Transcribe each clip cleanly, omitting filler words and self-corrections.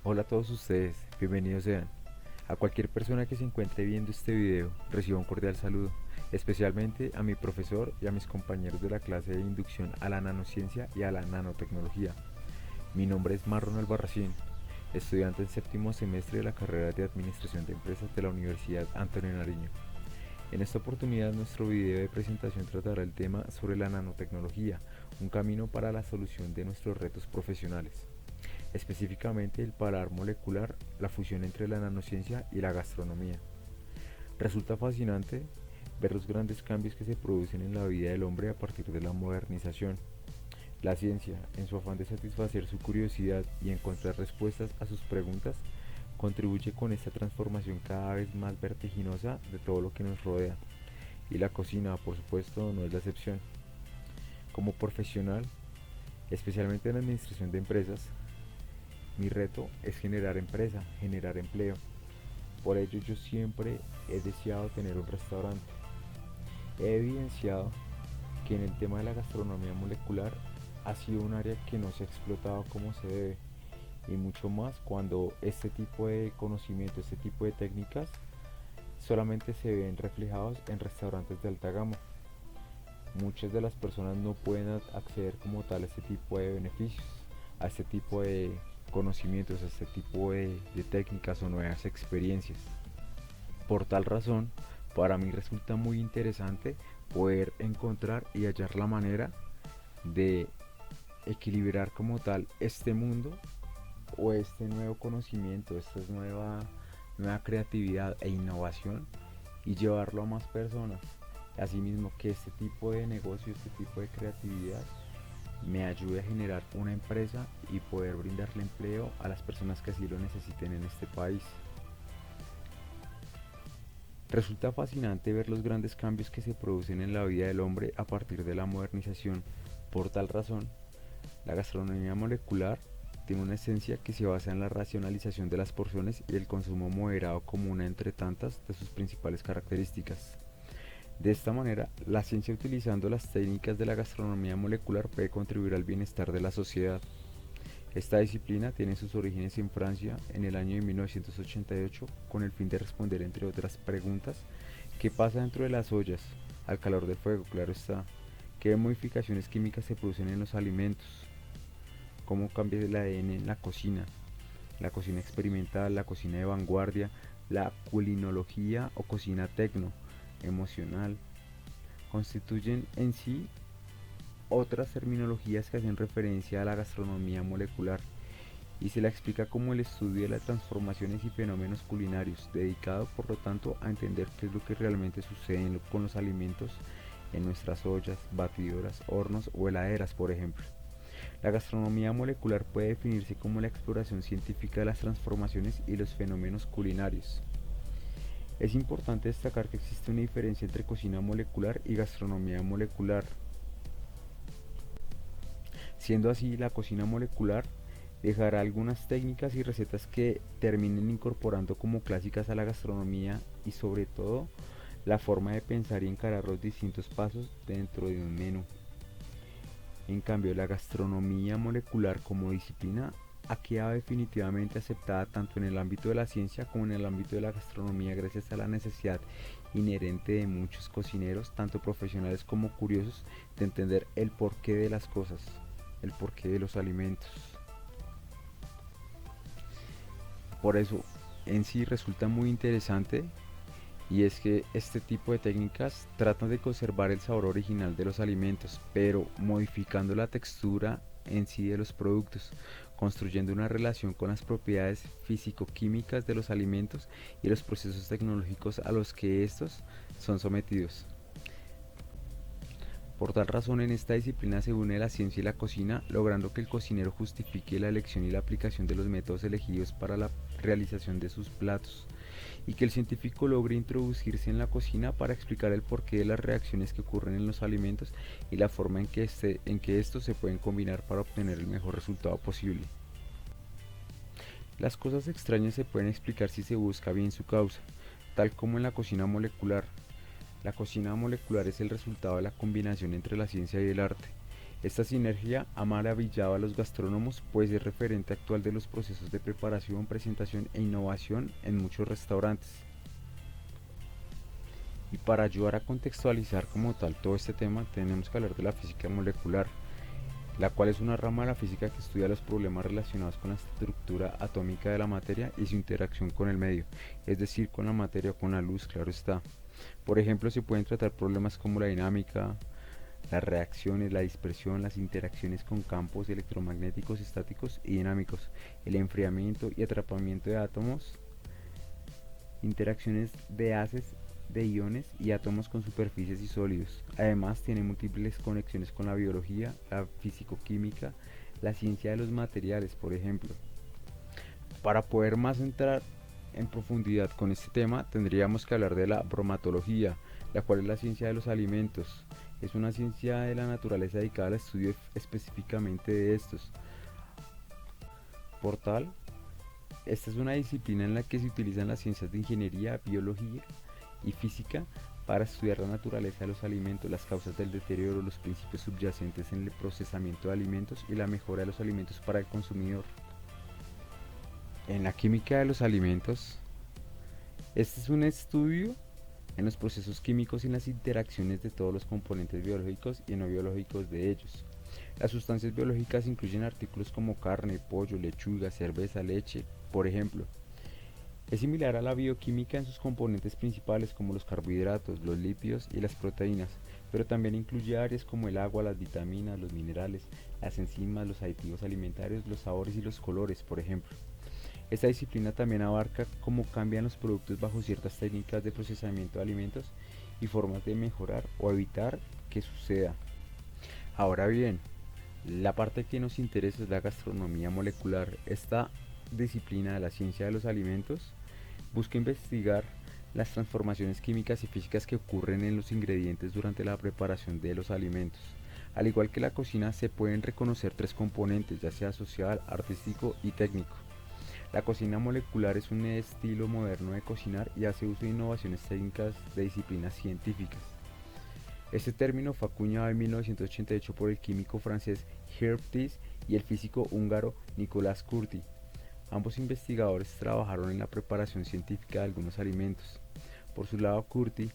Hola a todos ustedes, bienvenidos sean. A cualquier persona que se encuentre viendo este video, reciba un cordial saludo, especialmente a mi profesor y a mis compañeros de la clase de inducción a la nanociencia y a la nanotecnología. Mi nombre es Marron Albarracín, estudiante en séptimo semestre de la carrera de Administración de Empresas de la Universidad Antonio Nariño. En esta oportunidad nuestro video de presentación tratará el tema sobre la nanotecnología, un camino para la solución de nuestros retos profesionales, específicamente el paladar molecular, la fusión entre la nanociencia y la gastronomía. Resulta fascinante ver los grandes cambios que se producen en la vida del hombre a partir de la modernización. La ciencia, en su afán de satisfacer su curiosidad y encontrar respuestas a sus preguntas, contribuye con esta transformación cada vez más vertiginosa de todo lo que nos rodea. Y la cocina, por supuesto, no es la excepción. Como profesional, especialmente en la administración de empresas, mi reto es generar empresa, generar empleo. Por ello yo siempre he deseado tener un restaurante. He evidenciado que en el tema de la gastronomía molecular ha sido un área que no se ha explotado como se debe, y mucho más cuando este tipo de conocimiento, este tipo de técnicas solamente se ven reflejados en restaurantes de alta gama. Muchas de las personas no pueden acceder como tal a este tipo de beneficios, a este tipo de conocimientos, a este tipo de técnicas o nuevas experiencias. Por tal razón, para mí resulta muy interesante poder encontrar y hallar la manera de equilibrar como tal este mundo o este nuevo conocimiento, esta nueva creatividad e innovación y llevarlo a más personas. Asimismo que este tipo de negocio, este tipo de creatividad me ayude a generar una empresa y poder brindarle empleo a las personas que así lo necesiten en este país. Resulta fascinante ver los grandes cambios que se producen en la vida del hombre a partir de la modernización. Por tal razón, la gastronomía molecular tiene una esencia que se basa en la racionalización de las porciones y el consumo moderado como una entre tantas de sus principales características. De esta manera, la ciencia utilizando las técnicas de la gastronomía molecular puede contribuir al bienestar de la sociedad. Esta disciplina tiene sus orígenes en Francia en el año de 1988 con el fin de responder, entre otras preguntas, ¿qué pasa dentro de las ollas? Al calor del fuego, claro está. ¿Qué modificaciones químicas se producen en los alimentos? ¿Cómo cambia el ADN en la cocina experimental, la cocina de vanguardia, la culinología o cocina tecno, emocional? Constituyen en sí otras terminologías que hacen referencia a la gastronomía molecular y se la explica como el estudio de las transformaciones y fenómenos culinarios, dedicado por lo tanto a entender qué es lo que realmente sucede con los alimentos en nuestras ollas, batidoras, hornos o heladeras, por ejemplo. La gastronomía molecular puede definirse como la exploración científica de las transformaciones y los fenómenos culinarios. Es importante destacar que existe una diferencia entre cocina molecular y gastronomía molecular. Siendo así, la cocina molecular dejará algunas técnicas y recetas que terminen incorporando como clásicas a la gastronomía y sobre todo la forma de pensar y encarar los distintos pasos dentro de un menú. En cambio, la gastronomía molecular como disciplina ha quedado definitivamente aceptada tanto en el ámbito de la ciencia como en el ámbito de la gastronomía gracias a la necesidad inherente de muchos cocineros, tanto profesionales como curiosos, de entender el porqué de las cosas, el porqué de los alimentos. Por eso, en sí resulta muy interesante y es que este tipo de técnicas tratan de conservar el sabor original de los alimentos, pero modificando la textura en sí de los productos, construyendo una relación con las propiedades físico-químicas de los alimentos y los procesos tecnológicos a los que estos son sometidos. Por tal razón, en esta disciplina se une la ciencia y la cocina, logrando que el cocinero justifique la elección y la aplicación de los métodos elegidos para la realización de sus platos, y que el científico logre introducirse en la cocina para explicar el porqué de las reacciones que ocurren en los alimentos y la forma en que estos se pueden combinar para obtener el mejor resultado posible. Las cosas extrañas se pueden explicar si se busca bien su causa, tal como en la cocina molecular. La cocina molecular es el resultado de la combinación entre la ciencia y el arte. Esta sinergia ha maravillado a los gastrónomos, pues es referente actual de los procesos de preparación, presentación e innovación en muchos restaurantes. Y para ayudar a contextualizar como tal todo este tema, tenemos que hablar de la física molecular, la cual es una rama de la física que estudia los problemas relacionados con la estructura atómica de la materia y su interacción con el medio, es decir, con la materia o con la luz, claro está. Por ejemplo, se pueden tratar problemas como la dinámica, las reacciones, la dispersión, las interacciones con campos electromagnéticos, estáticos y dinámicos, el enfriamiento y atrapamiento de átomos, interacciones de haces de iones y átomos con superficies y sólidos. Además, tiene múltiples conexiones con la biología, la fisicoquímica, la ciencia de los materiales, por ejemplo. Para poder más entrar en profundidad con este tema, tendríamos que hablar de la bromatología, la cual es la ciencia de los alimentos. Es una ciencia de la naturaleza dedicada al estudio específicamente de estos. Por tal, esta es una disciplina en la que se utilizan las ciencias de ingeniería, biología y física para estudiar la naturaleza de los alimentos, las causas del deterioro, los principios subyacentes en el procesamiento de alimentos y la mejora de los alimentos para el consumidor. En la química de los alimentos, este es un estudio en los procesos químicos y en las interacciones de todos los componentes biológicos y no biológicos de ellos. Las sustancias biológicas incluyen artículos como carne, pollo, lechuga, cerveza, leche, por ejemplo. Es similar a la bioquímica en sus componentes principales como los carbohidratos, los lípidos y las proteínas, pero también incluye áreas como el agua, las vitaminas, los minerales, las enzimas, los aditivos alimentarios, los sabores y los colores, por ejemplo. Esta disciplina también abarca cómo cambian los productos bajo ciertas técnicas de procesamiento de alimentos y formas de mejorar o evitar que suceda. Ahora bien, la parte que nos interesa es la gastronomía molecular. Esta disciplina de la ciencia de los alimentos busca investigar las transformaciones químicas y físicas que ocurren en los ingredientes durante la preparación de los alimentos. Al igual que la cocina, se pueden reconocer tres componentes, ya sea social, artístico y técnico. La cocina molecular es un estilo moderno de cocinar y hace uso de innovaciones técnicas de disciplinas científicas. Este término fue acuñado en 1988 por el químico francés Herb Thies y el físico húngaro Nicolas Curti. Ambos investigadores trabajaron en la preparación científica de algunos alimentos. Por su lado, Curti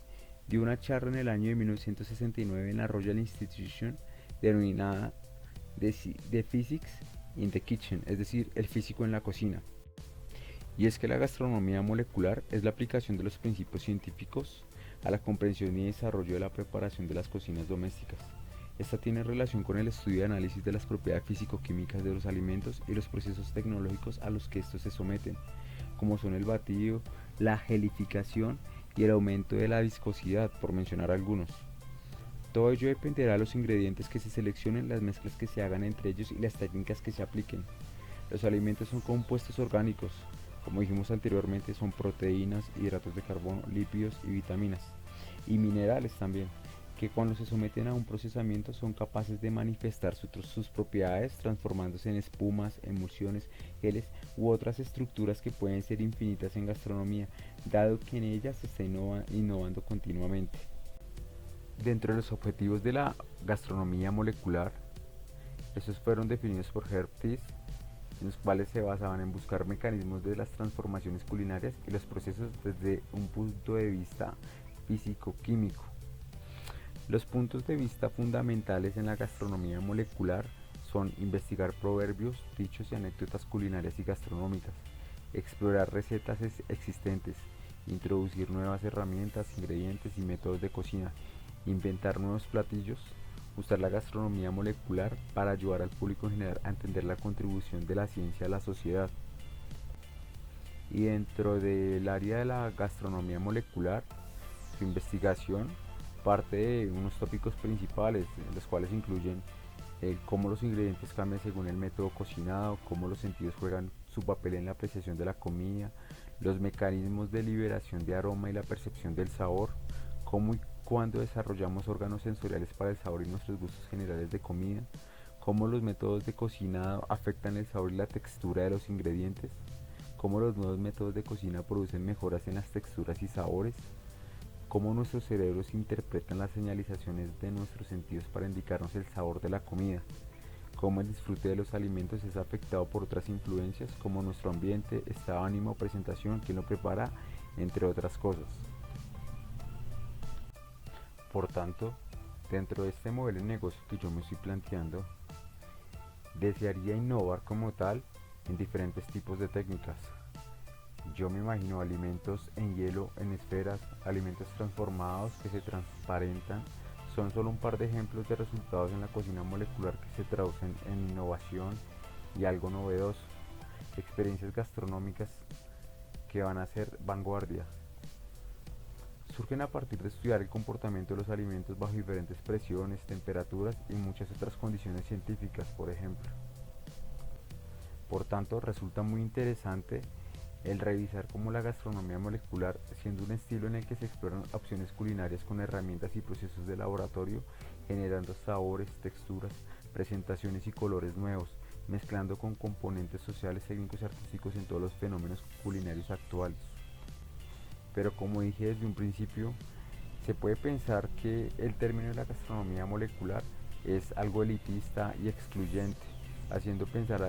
dio una charla en el año de 1969 en la Royal Institution denominada The Physics in the Kitchen, es decir, el físico en la cocina. Y es que la gastronomía molecular es la aplicación de los principios científicos a la comprensión y desarrollo de la preparación de las cocinas domésticas. Esta tiene relación con el estudio y análisis de las propiedades físico-químicas de los alimentos y los procesos tecnológicos a los que estos se someten, como son el batido, la gelificación y el aumento de la viscosidad, por mencionar algunos. Todo ello dependerá de los ingredientes que se seleccionen, las mezclas que se hagan entre ellos y las técnicas que se apliquen. Los alimentos son compuestos orgánicos. Como dijimos anteriormente, son proteínas, hidratos de carbono, lípidos y vitaminas, y minerales también, que cuando se someten a un procesamiento son capaces de manifestar sus propiedades transformándose en espumas, emulsiones, geles u otras estructuras que pueden ser infinitas en gastronomía, dado que en ellas se está innovando continuamente. Dentro de los objetivos de la gastronomía molecular, estos fueron definidos por Herb Thies, en los cuales se basaban en buscar mecanismos de las transformaciones culinarias y los procesos desde un punto de vista físico-químico. Los puntos de vista fundamentales en la gastronomía molecular son investigar proverbios, dichos y anécdotas culinarias y gastronómicas, explorar recetas existentes, introducir nuevas herramientas, ingredientes y métodos de cocina, inventar nuevos platillos, usar la gastronomía molecular para ayudar al público en general a entender la contribución de la ciencia a la sociedad. Y dentro del área de la gastronomía molecular, su investigación parte de unos tópicos principales, los cuales incluyen cómo los ingredientes cambian según el método cocinado, cómo los sentidos juegan su papel en la apreciación de la comida, los mecanismos de liberación de aroma y la percepción del sabor, cómo y cuándo desarrollamos órganos sensoriales para el sabor y nuestros gustos generales de comida, cómo los métodos de cocinado afectan el sabor y la textura de los ingredientes, cómo los nuevos métodos de cocina producen mejoras en las texturas y sabores, cómo nuestros cerebros interpretan las señalizaciones de nuestros sentidos para indicarnos el sabor de la comida, cómo el disfrute de los alimentos es afectado por otras influencias como nuestro ambiente, estado de ánimo, presentación, quién lo prepara, entre otras cosas. Por tanto, dentro de este modelo de negocio que yo me estoy planteando, desearía innovar como tal en diferentes tipos de técnicas. Yo me imagino alimentos en hielo, en esferas, alimentos transformados que se transparentan. Son solo un par de ejemplos de resultados en la cocina molecular que se traducen en innovación y algo novedoso. Experiencias gastronómicas que van a ser vanguardia. Surgen a partir de estudiar el comportamiento de los alimentos bajo diferentes presiones, temperaturas y muchas otras condiciones científicas, por ejemplo. Por tanto, resulta muy interesante el revisar cómo la gastronomía molecular, siendo un estilo en el que se exploran opciones culinarias con herramientas y procesos de laboratorio, generando sabores, texturas, presentaciones y colores nuevos, mezclando con componentes sociales, técnicos y artísticos en todos los fenómenos culinarios actuales. Pero como dije desde un principio, se puede pensar que el término de la gastronomía molecular es algo elitista y excluyente, haciendo pensar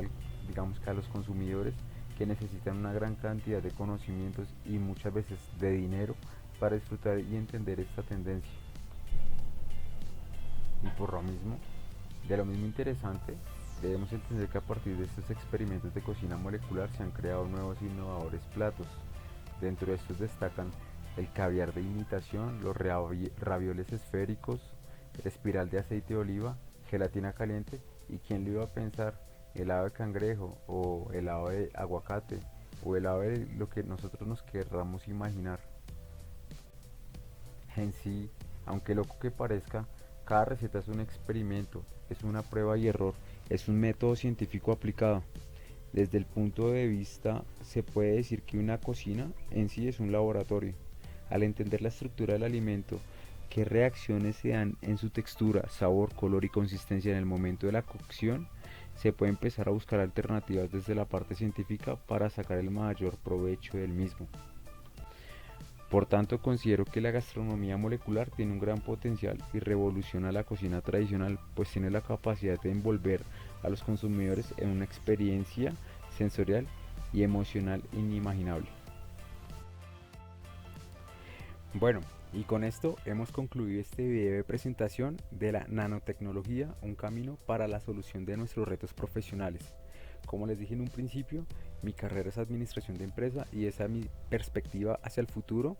digamos que a los consumidores que necesitan una gran cantidad de conocimientos y muchas veces de dinero para disfrutar y entender esta tendencia. Y por lo mismo, de lo mismo interesante, debemos entender que a partir de estos experimentos de cocina molecular se han creado nuevos e innovadores platos. Dentro de estos destacan el caviar de imitación, los ravioles esféricos, el espiral de aceite de oliva, gelatina caliente y quién lo iba a pensar, helado de cangrejo o helado de aguacate o helado de lo que nosotros nos querramos imaginar. En sí, aunque loco que parezca, cada receta es un experimento, es una prueba y error, es un método científico aplicado. Desde el punto de vista, se puede decir que una cocina en sí es un laboratorio. Al entender la estructura del alimento, qué reacciones se dan en su textura, sabor, color y consistencia en el momento de la cocción, se puede empezar a buscar alternativas desde la parte científica para sacar el mayor provecho del mismo. Por tanto, considero que la gastronomía molecular tiene un gran potencial y revoluciona la cocina tradicional, pues tiene la capacidad de envolver a los consumidores en una experiencia sensorial y emocional inimaginable. Bueno, y con esto hemos concluido este video de presentación de la nanotecnología, un camino para la solución de nuestros retos profesionales. Como les dije en un principio, mi carrera es administración de empresa y esa es mi perspectiva hacia el futuro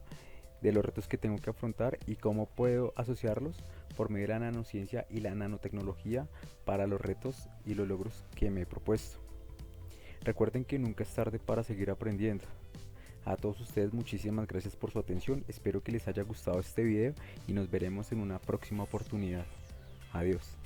de los retos que tengo que afrontar y cómo puedo asociarlos por medio de la nanociencia y la nanotecnología para los retos y los logros que me he propuesto. Recuerden que nunca es tarde para seguir aprendiendo. A todos ustedes muchísimas gracias por su atención, espero que les haya gustado este video y nos veremos en una próxima oportunidad. Adiós.